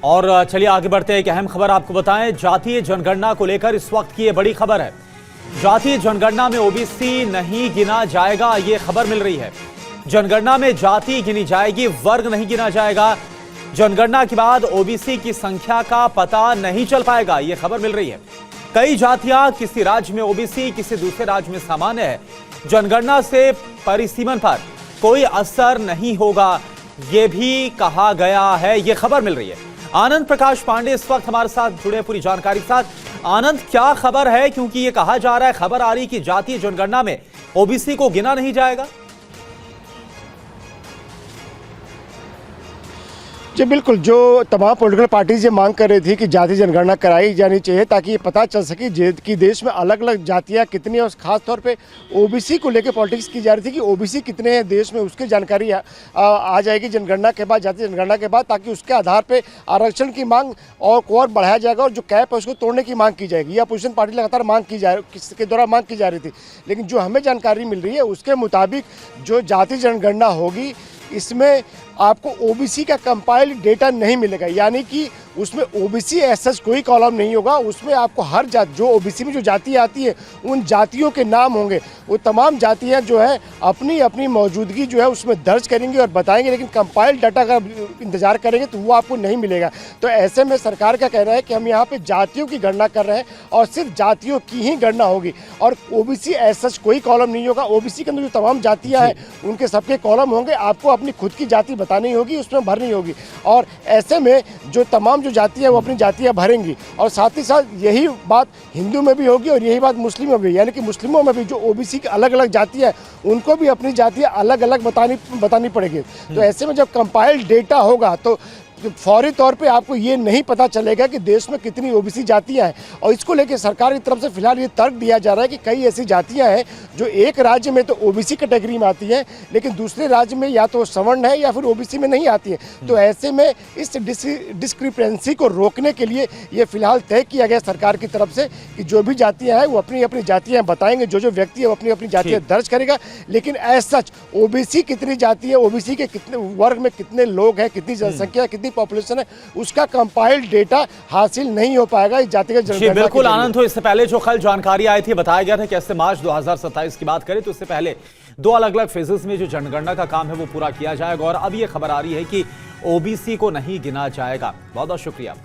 और चलिए आगे बढ़ते हैं। एक अहम खबर आपको बताएं, जातीय जनगणना को लेकर इस वक्त की ये बड़ी खबर है। जातीय जनगणना में ओबीसी नहीं गिना जाएगा, ये खबर मिल रही है। जनगणना में जाति गिनी जाएगी, वर्ग नहीं गिना जाएगा। जनगणना के बाद ओबीसी की संख्या का पता नहीं चल पाएगा, ये खबर मिल रही है। कई जातियां किसी राज्य में ओबीसी, किसी दूसरे राज्य में सामान्य है। जनगणना से परिसीमन पर कोई असर नहीं होगा, यह भी कहा गया है, यह खबर मिल रही है। आनंद प्रकाश पांडे इस वक्त हमारे साथ जुड़े पूरी जानकारी के साथ। आनंद, क्या खबर है? क्योंकि यह कहा जा रहा है, खबर आ रही कि जातीय जनगणना में ओबीसी को गिना नहीं जाएगा। जी बिल्कुल, जो तमाम पॉलिटिकल पार्टीज ये मांग कर रही थी कि जाति जनगणना कराई जानी चाहिए ताकि ये पता चल सके कि देश में अलग अलग जातियाँ कितनी हैं, और खास तौर पे ओबीसी को लेकर पॉलिटिक्स की जा रही थी कि ओबीसी कितने हैं देश में, उसकी जानकारी आ जाएगी जनगणना के बाद, जाति जनगणना के बाद, ताकि उसके आधार पर आरक्षण की मांग और बढ़ाया जाएगा और जो कैप है उसको तोड़ने की मांग की जाएगी। यह अपोजिशन पार्टी लगातार के द्वारा मांग की जा रही थी। लेकिन जो हमें जानकारी मिल रही है उसके मुताबिक जो जाति जनगणना होगी इसमें आपको ओबीसी का कंपाइल्ड डेटा नहीं मिलेगा, यानी कि उसमें ओबीसी ऐसा कोई कॉलम नहीं होगा। उसमें आपको हर जाति, जो ओबीसी में जो जाति आती है उन जातियों के नाम होंगे। वो तमाम जातियां जो है अपनी अपनी मौजूदगी जो है उसमें दर्ज करेंगे और बताएंगे, लेकिन कंपाइल्ड डाटा का इंतजार करेंगे तो वो आपको नहीं मिलेगा। तो ऐसे में सरकार का कहना है कि हम यहाँ पर जातियों की गणना कर रहे हैं और सिर्फ जातियों की ही गणना होगी और ओबीसी ऐसा कोई कॉलम नहीं होगा। ओबीसी के अंदर जो तमाम जातियाँ हैं उनके सबके कॉलम होंगे, आपको अपनी खुद की जाति बतानी होगी, उसमें भरनी होगी। और ऐसे में जो तमाम जो जाति है वो अपनी जातियाँ भरेंगी। और साथ ही साथ यही बात हिंदू में भी होगी और यही बात मुस्लिम में भी, यानी कि मुस्लिमों में भी जो ओबीसी की अलग अलग जातियाँ हैं उनको भी अपनी जातियाँ अलग अलग बतानी पड़ेगी। तो ऐसे में जब कंपाइल्ड डेटा होगा तो फौरी तौर पे आपको ये नहीं पता चलेगा कि देश में कितनी ओबीसी जातियां हैं। और इसको लेकर सरकार की तरफ से फिलहाल ये तर्क दिया जा रहा है कि कई ऐसी जातियां हैं जो एक राज्य में तो ओबीसी कैटेगरी में आती हैं लेकिन दूसरे राज्य में या तो सवर्ण है या फिर ओबीसी में नहीं आती है। तो ऐसे में इस डिस्क्रिपेंसी को रोकने के लिए ये फिलहाल तय किया गया सरकार की तरफ से कि जो भी जातियाँ हैं वो अपनी अपनी जातियाँ बताएंगे, जो व्यक्ति है वो अपनी अपनी जातियाँ दर्ज करेगा। लेकिन एज सच ओबीसी कितनी जाति है, ओबीसी के कितने वर्ग में कितने लोग हैं, कितनी जनसंख्या, कितनी पॉपुलेशन है, उसका कंपाइल्ड डेटा हासिल नहीं हो पाएगा इस जातिगत जनगणना। बिल्कुल आनंद हो, इससे पहले जो कल जानकारी आई थी, बताया गया था कि ऐसे मार्च 2027 की बात करें तो इससे पहले 2 अलग अलग फेजेस में जो जनगणना का काम है वो पूरा किया जाएगा। और अब ये खबर आ रही है कि ओबीसी को नहीं गिना जाएगा। बहुत बहुत शुक्रिया आपका।